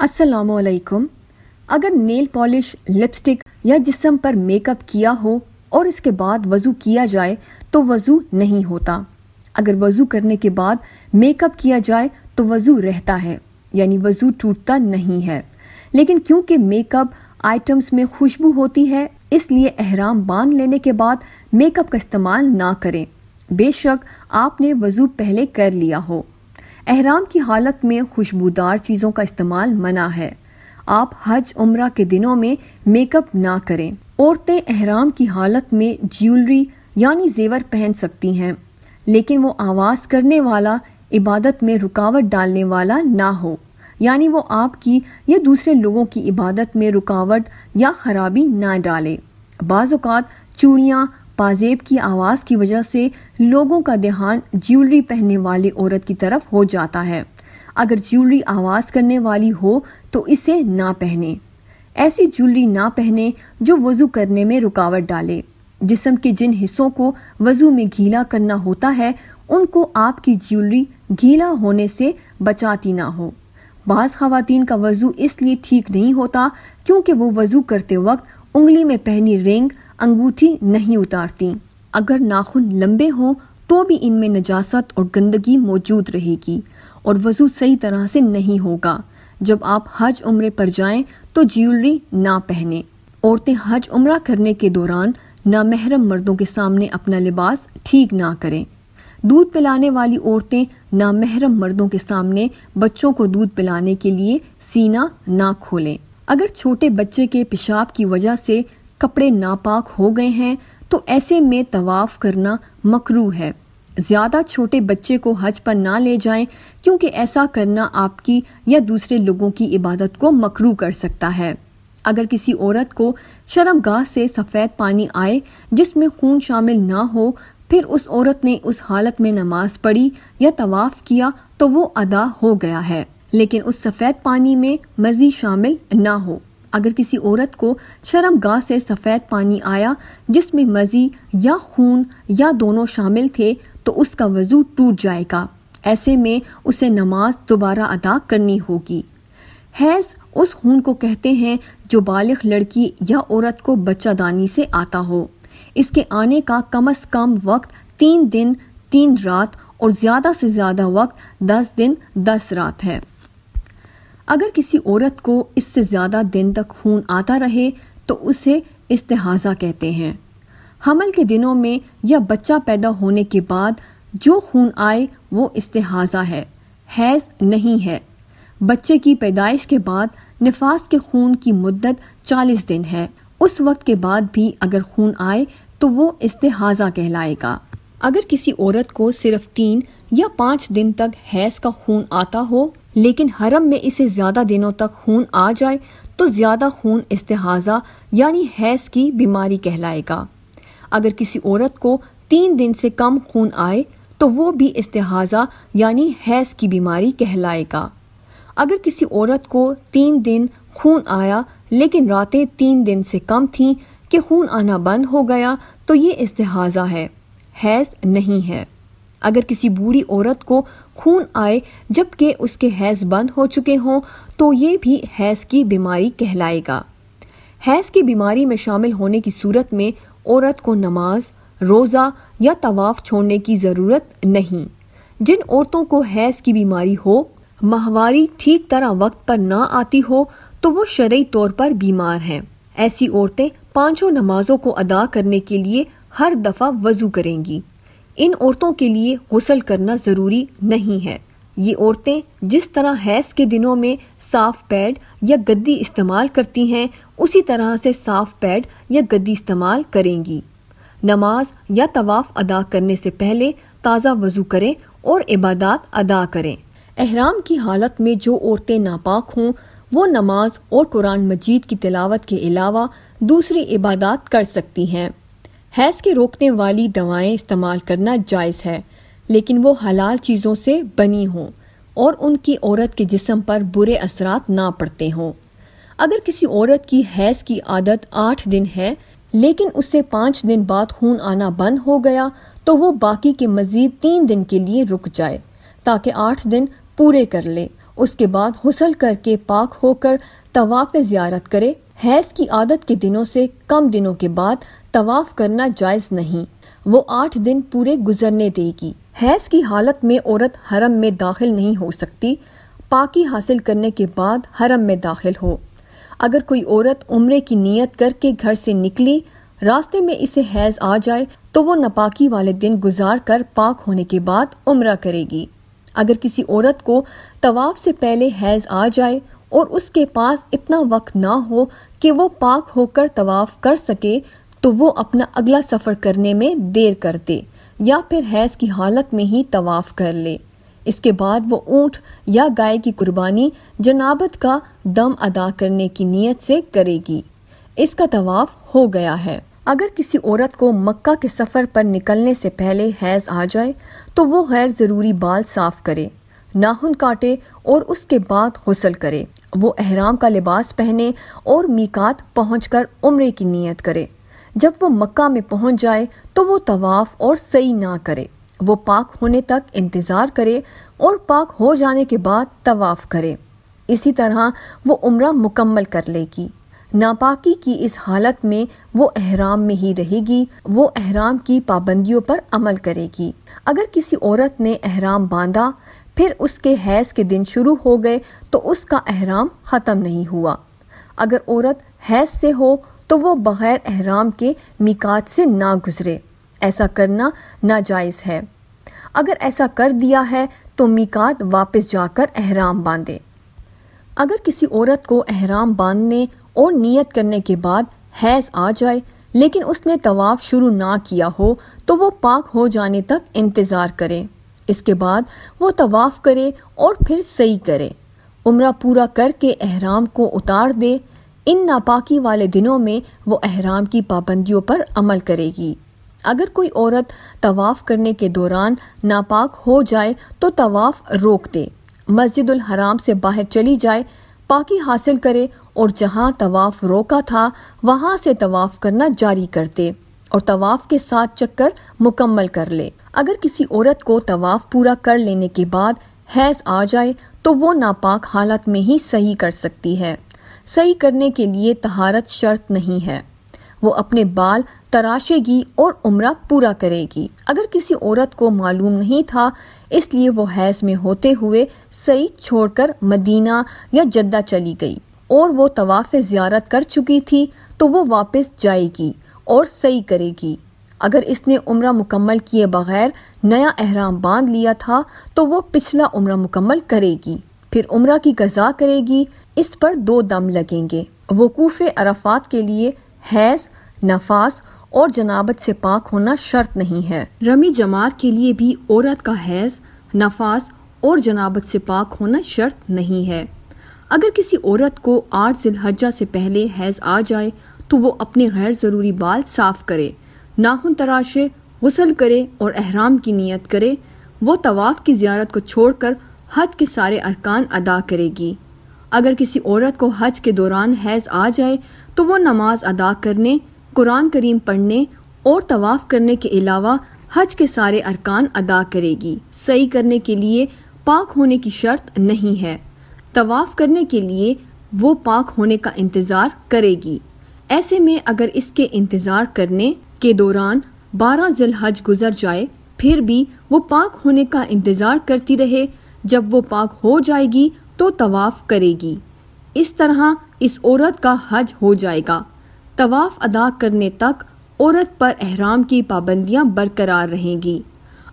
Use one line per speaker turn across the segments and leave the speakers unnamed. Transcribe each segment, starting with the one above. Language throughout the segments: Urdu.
السلام علیکم۔ اگر نیل پالش، لپسٹک یا جسم پر میک اپ کیا ہو اور اس کے بعد وضو کیا جائے تو وضو نہیں ہوتا۔ اگر وضو کرنے کے بعد میک اپ کیا جائے تو وضو رہتا ہے، یعنی وضو ٹوٹتا نہیں ہے۔ لیکن کیونکہ میک اپ آئٹمس میں خوشبو ہوتی ہے، اس لیے احرام باندھ لینے کے بعد میک اپ کا استعمال نہ کریں، بے شک آپ نے وضو پہلے کر لیا ہو۔ احرام کی حالت میں خوشبودار چیزوں کا استعمال منع ہے۔ آپ حج عمرہ کے دنوں میں میک اپ نہ کریں۔ عورتیں احرام کی حالت میں جیولری یعنی زیور پہن سکتی ہیں، لیکن وہ آواز کرنے والا، عبادت میں رکاوٹ ڈالنے والا نہ ہو، یعنی وہ آپ کی یا دوسرے لوگوں کی عبادت میں رکاوٹ یا خرابی نہ ڈالے۔ بعض اوقات چوڑیاں، پازیب کی آواز کی وجہ سے لوگوں کا دھیان جیولری پہننے والی عورت کی طرف ہو جاتا ہے۔ اگر جیولری آواز کرنے والی ہو تو اسے نہ پہنیں۔ ایسی جیولری نہ پہنیں جو وضو کرنے میں رکاوٹ ڈالے۔ جسم کے جن حصوں کو وضو میں گیلا کرنا ہوتا ہے ان کو آپ کی جیولری گیلا ہونے سے بچاتی نہ ہو۔ بعض خواتین کا وضو اس لیے ٹھیک نہیں ہوتا کیونکہ وہ وضو کرتے وقت انگلی میں پہنی رنگ، انگوٹھی نہیں اتارتی۔ اگر ناخن لمبے ہوں تو بھی ان میں نجاست اور گندگی موجود رہے گی اور وضو صحیح طرح سے نہیں ہوگا۔ جب آپ حج عمرے پر جائیں تو جیولری نہ پہنیں۔ عورتیں حج عمرہ کرنے کے دوران نامحرم مردوں کے سامنے اپنا لباس ٹھیک نہ کریں۔ دودھ پلانے والی عورتیں نامحرم مردوں کے سامنے بچوں کو دودھ پلانے کے لیے سینہ نہ کھولیں۔ اگر چھوٹے بچے کے پیشاب کی وجہ سے کپڑے ناپاک ہو گئے ہیں تو ایسے میں طواف کرنا مکروہ ہے۔ زیادہ چھوٹے بچے کو حج پر نہ لے جائیں کیونکہ ایسا کرنا آپ کی یا دوسرے لوگوں کی عبادت کو مکروہ کر سکتا ہے۔ اگر کسی عورت کو شرمگاہ سے سفید پانی آئے جس میں خون شامل نہ ہو، پھر اس عورت نے اس حالت میں نماز پڑھی یا طواف کیا تو وہ ادا ہو گیا ہے، لیکن اس سفید پانی میں مزی شامل نہ ہو۔ اگر کسی عورت کو شرمگاہ سے سفید پانی آیا جس میں مزی یا خون یا دونوں شامل تھے تو اس کا وضو ٹوٹ جائے گا۔ ایسے میں اسے نماز دوبارہ ادا کرنی ہوگی۔ حیض اس خون کو کہتے ہیں جو بالغ لڑکی یا عورت کو بچہ دانی سے آتا ہو۔ اس کے آنے کا کم از کم وقت 3 دن 3 رات اور زیادہ سے زیادہ وقت 10 دن 10 رات ہے۔ اگر کسی عورت کو اس سے زیادہ دن تک خون آتا رہے تو اسے استحاضہ کہتے ہیں۔ حمل کے دنوں میں یا بچہ پیدا ہونے کے بعد جو خون آئے وہ استحاضہ ہے، حیض نہیں ہے۔ بچے کی پیدائش کے بعد نفاس کے خون کی مدت 40 دن ہے۔ اس وقت کے بعد بھی اگر خون آئے تو وہ استحاضہ کہلائے گا۔ اگر کسی عورت کو صرف 3 یا 5 دن تک حیض کا خون آتا ہو لیکن حرم میں اسے زیادہ دنوں تک خون آ جائے تو زیادہ خون استحاضہ یعنی حیض کی بیماری کہلائے گا۔ اگر کسی عورت کو 3 دن سے کم خون آئے تو وہ بھی استحاضہ یعنی حیض کی بیماری کہلائے گا۔ اگر کسی عورت کو 3 دن خون آیا لیکن راتیں 3 دن سے کم تھیں کہ خون آنا بند ہو گیا تو یہ استحاضہ ہے، حیض نہیں ہے۔ اگر کسی بوڑھی عورت کو خون آئے جبکہ اس کے حیض بند ہو چکے ہوں تو یہ بھی حیض کی بیماری کہلائے گا۔ حیض کی بیماری میں شامل ہونے کی صورت میں عورت کو نماز، روزہ یا طواف چھوڑنے کی ضرورت نہیں۔ جن عورتوں کو حیض کی بیماری ہو، ماہواری ٹھیک طرح وقت پر نہ آتی ہو تو وہ شرعی طور پر بیمار ہیں۔ ایسی عورتیں 5 نمازوں کو ادا کرنے کے لیے ہر دفعہ وضو کریں گی۔ ان عورتوں کے لیے غسل کرنا ضروری نہیں ہے۔ یہ عورتیں جس طرح حیض کے دنوں میں صاف پیڈ یا گدی استعمال کرتی ہیں اسی طرح سے صاف پیڈ یا گدی استعمال کریں گی۔ نماز یا طواف ادا کرنے سے پہلے تازہ وضو کریں اور عبادات ادا کریں۔ احرام کی حالت میں جو عورتیں ناپاک ہوں وہ نماز اور قرآن مجید کی تلاوت کے علاوہ دوسری عبادات کر سکتی ہیں۔ حیض کے روکنے والی دوائیں استعمال کرنا جائز ہے لیکن وہ حلال چیزوں سے بنی ہوں اور ان کی عورت کے جسم پر برے اثرات نہ پڑتے ہوں۔ اگر کسی عورت کی حیض کی عادت 8 دن ہے لیکن اس سے 5 دن بعد خون آنا بند ہو گیا تو وہ باقی کے مزید 3 دن کے لیے رک جائے تاکہ 8 دن پورے کر لے اس کے بعد غسل کر کے پاک ہو کر طواف زیارت کرے۔ حیض کی عادت کے دنوں سے کم دنوں کے بعد طواف کرنا جائز نہیں، وہ 8 دن پورے گزرنے دے گی۔ حیض کی حالت میں عورت حرم میں داخل نہیں ہو سکتی، پاکی حاصل کرنے کے بعد حرم میں داخل ہو۔ اگر کوئی عورت عمرے کی نیت کر کے گھر سے نکلی، راستے میں اسے حیض آ جائے تو وہ ناپاکی والے دن گزار کر پاک ہونے کے بعد عمرہ کرے گی۔ اگر کسی عورت کو طواف سے پہلے حیض آ جائے اور اس کے پاس اتنا وقت نہ ہو کہ وہ پاک ہو کر طواف کر سکے تو وہ اپنا اگلا سفر کرنے میں دیر کر دے یا پھر حیض کی حالت میں ہی طواف کر لے۔ اس کے بعد وہ اونٹ یا گائے کی قربانی جنابت کا دم ادا کرنے کی نیت سے کرے گی۔ اس کا طواف ہو گیا ہے۔ اگر کسی عورت کو مکہ کے سفر پر نکلنے سے پہلے حیض آ جائے تو وہ غیر ضروری بال صاف کرے، ناخن کاٹے اور اس کے بعد غسل کرے۔ وہ احرام کا لباس پہنے اور میقات پہنچ کر عمرے کی نیت کرے۔ جب وہ مکہ میں پہنچ جائے تو وہ طواف اور سعی نہ کرے، وہ پاک ہونے تک انتظار کرے اور پاک ہو جانے کے بعد طواف کرے۔ اسی طرح وہ عمرہ مکمل کر لے گی۔ ناپاکی کی اس حالت میں وہ احرام میں ہی رہے گی، وہ احرام کی پابندیوں پر عمل کرے گی۔ اگر کسی عورت نے احرام باندھا پھر اس کے حیض کے دن شروع ہو گئے تو اس کا احرام ختم نہیں ہوا۔ اگر عورت حیض سے ہو تو وہ بغیر احرام کے میقات سے نہ گزرے، ایسا کرنا ناجائز ہے۔ اگر ایسا کر دیا ہے تو میقات واپس جا کر احرام باندھے۔ اگر کسی عورت کو احرام باندھنے اور نیت کرنے کے بعد حیض آ جائے لیکن اس نے طواف شروع نہ کیا ہو تو وہ پاک ہو جانے تک انتظار کرے۔ اس کے بعد وہ طواف کرے اور پھر سعی کرے، عمرہ پورا کر کے احرام کو اتار دے۔ ان ناپاکی والے دنوں میں وہ احرام کی پابندیوں پر عمل کرے گی۔ اگر کوئی عورت طواف کرنے کے دوران ناپاک ہو جائے تو طواف روک دے، مسجد الحرام سے باہر چلی جائے، پاکی حاصل کرے اور جہاں طواف روکا تھا وہاں سے طواف کرنا جاری کر دے اور طواف کے 7 چکر مکمل کر لے۔ اگر کسی عورت کو طواف پورا کر لینے کے بعد حیض آ جائے تو وہ ناپاک حالت میں ہی صحیح کر سکتی ہے۔ صحیح کرنے کے لیے طہارت شرط نہیں ہے، وہ اپنے بال تراشے گی اور عمرہ پورا کرے گی۔ اگر کسی عورت کو معلوم نہیں تھا اس لیے وہ حیض میں ہوتے ہوئے صحیح چھوڑ کر مدینہ یا جدہ چلی گئی اور وہ طواف زیارت کر چکی تھی تو وہ واپس جائے گی اور صحیح کرے گی۔ اگر اس نے عمرہ مکمل کیے بغیر نیا احرام باندھ لیا تھا تو وہ پچھلا عمرہ مکمل کرے گی، پھر عمرہ کی قضا کرے گی۔ اس پر 2 دم لگیں گے۔ وقوف عرفات کے لیے حیض، نفاس اور جنابت سے پاک ہونا شرط نہیں ہے۔ رمی جمار کے لیے بھی عورت کا حیض، نفاس اور جنابت سے پاک ہونا شرط نہیں ہے۔ اگر کسی عورت کو 8 ذی الحجہ سے پہلے حیض آ جائے تو وہ اپنے غیر ضروری بال صاف کرے، ناخن تراشے، غسل کرے اور احرام کی نیت کرے۔ وہ طواف کی زیارت کو چھوڑ کر حج کے سارے ارکان ادا کرے گی۔ اگر کسی عورت کو حج کے دوران حیض آ جائے تو وہ نماز ادا کرنے، قرآن کریم پڑھنے اور طواف کرنے کے علاوہ حج کے سارے ارکان ادا کرے گی۔ صحیح کرنے کے لیے پاک ہونے کی شرط نہیں ہے، طواف کرنے کے لیے وہ پاک ہونے کا انتظار کرے گی۔ ایسے میں اگر اس کے انتظار کرنے کے دوران 12 ذی الحج گزر جائے پھر بھی وہ پاک ہونے کا انتظار کرتی رہے، جب وہ پاک ہو جائے گی تو طواف کرے گی۔ اس طرح اس عورت کا حج ہو جائے گا۔ طواف ادا کرنے تک عورت پر احرام کی پابندیاں برقرار رہیں گی۔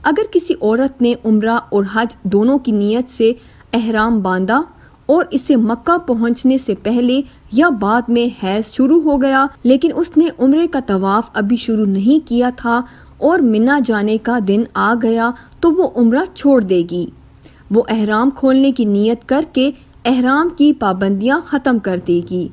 اگر کسی عورت نے عمرہ اور حج دونوں کی نیت سے احرام باندھا اور اسے مکہ پہنچنے سے پہلے یا بعد میں حیض شروع ہو گیا لیکن اس نے عمرے کا طواف ابھی شروع نہیں کیا تھا اور منا جانے کا دن آ گیا تو وہ عمرہ چھوڑ دے گی۔ وہ احرام کھولنے کی نیت کر کے احرام کی پابندیاں ختم کر دے گی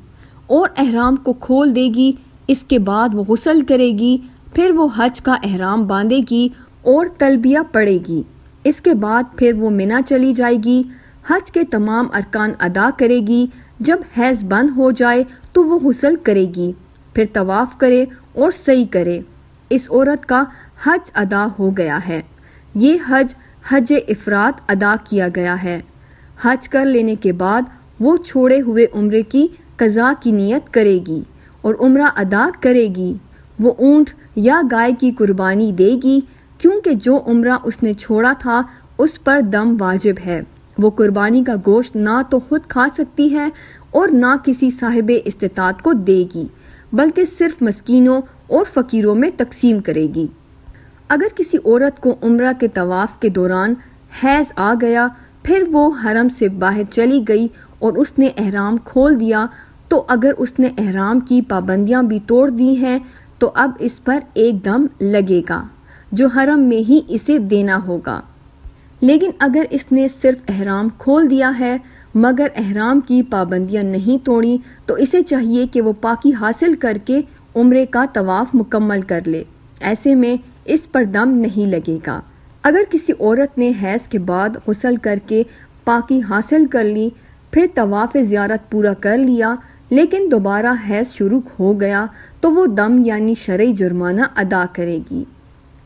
اور احرام کو کھول دے گی۔ اس کے بعد وہ غسل کرے گی، پھر وہ حج کا احرام باندھے گی اور تلبیہ پڑھے گی۔ اس کے بعد پھر وہ منا چلی جائے گی، حج کے تمام ارکان ادا کرے گی۔ جب حیض بند ہو جائے تو وہ غسل کرے گی، پھر طواف کرے اور سعی کرے۔ اس عورت کا حج ادا ہو گیا ہے۔ یہ حج افراد ادا کیا گیا ہے۔ حج کر لینے کے بعد وہ چھوڑے ہوئے عمرے کی قضا کی نیت کرے گی اور عمرہ ادا کرے گی۔ وہ اونٹ یا گائے کی قربانی دے گی، کیونکہ جو عمرہ اس نے چھوڑا تھا اس پر دم واجب ہے۔ وہ قربانی کا گوشت نہ تو خود کھا سکتی ہے اور نہ کسی صاحب استطاعت کو دے گی، بلکہ صرف مسکینوں اور فقیروں میں تقسیم کرے گی۔ اگر کسی عورت کو عمرہ کے طواف کے دوران حیض آ گیا، پھر وہ حرم سے باہر چلی گئی اور اس نے احرام کھول دیا، تو اگر اس نے احرام کی پابندیاں بھی توڑ دی ہیں تو اب اس پر ایک دم لگے گا جو حرم میں ہی اسے دینا ہوگا۔ لیکن اگر اس نے صرف احرام کھول دیا ہے مگر احرام کی پابندیاں نہیں توڑی، تو اسے چاہیے کہ وہ پاکی حاصل کر کے عمرے کا طواف مکمل کر لے۔ ایسے میں اس پر دم نہیں لگے گا۔ اگر کسی عورت نے حیض کے بعد غسل کر کے پاکی حاصل کر لی، پھر طواف زیارت پورا کر لیا، لیکن دوبارہ حیض شروع ہو گیا، تو وہ دم یعنی شرعی جرمانہ ادا کرے گی۔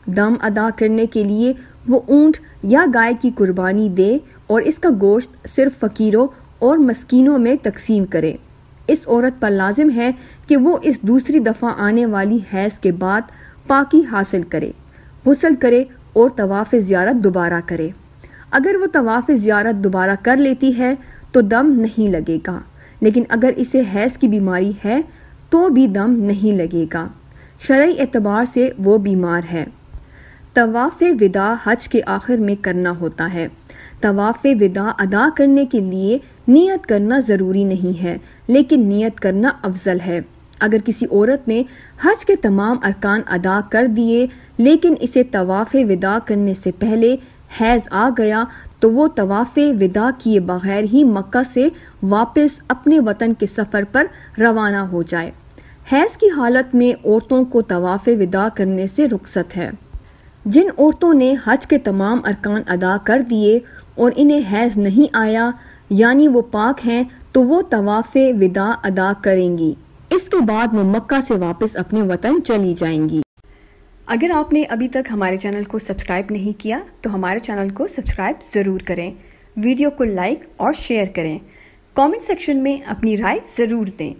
دم ادا کرنے کے لیے وہ اونٹ یا گائے کی قربانی دے اور اس کا گوشت صرف فقیروں اور مسکینوں میں تقسیم کرے۔ اس عورت پر لازم ہے کہ وہ اس دوسری دفعہ آنے والی حیض کے بعد پاکی حاصل کرے، غسل کرے اور طواف زیارت دوبارہ کرے۔ اگر وہ طواف زیارت دوبارہ کر لیتی ہے تو دم نہیں لگے گا، لیکن اگر اسے حیض کی بیماری ہے تو بھی دم نہیں لگے گا۔ شرعی اعتبار سے وہ بیمار ہے۔ طواف وداع حج کے آخر میں کرنا ہوتا ہے۔ طواف وداع ادا کرنے کے لیے نیت کرنا ضروری نہیں ہے، لیکن نیت کرنا افضل ہے۔ اگر کسی عورت نے حج کے تمام ارکان ادا کر دیے لیکن اسے طواف وداع کرنے سے پہلے حیض آ گیا، تو وہ طواف وداع کیے بغیر ہی مکہ سے واپس اپنے وطن کے سفر پر روانہ ہو جائے۔ حیض کی حالت میں عورتوں کو طواف وداع کرنے سے رخصت ہے۔ جن عورتوں نے حج کے تمام ارکان ادا کر دیے اور انہیں حیض نہیں آیا، یعنی وہ پاک ہیں، تو وہ طواف وداع ادا کریں گی۔ اس کے بعد وہ مکہ سے واپس اپنے وطن چلی جائیں گی۔ اگر آپ نے ابھی تک ہمارے چینل کو سبسکرائب نہیں کیا تو ہمارے چینل کو سبسکرائب ضرور کریں، ویڈیو کو لائک اور شیئر کریں، کامنٹ سیکشن میں اپنی رائے ضرور دیں۔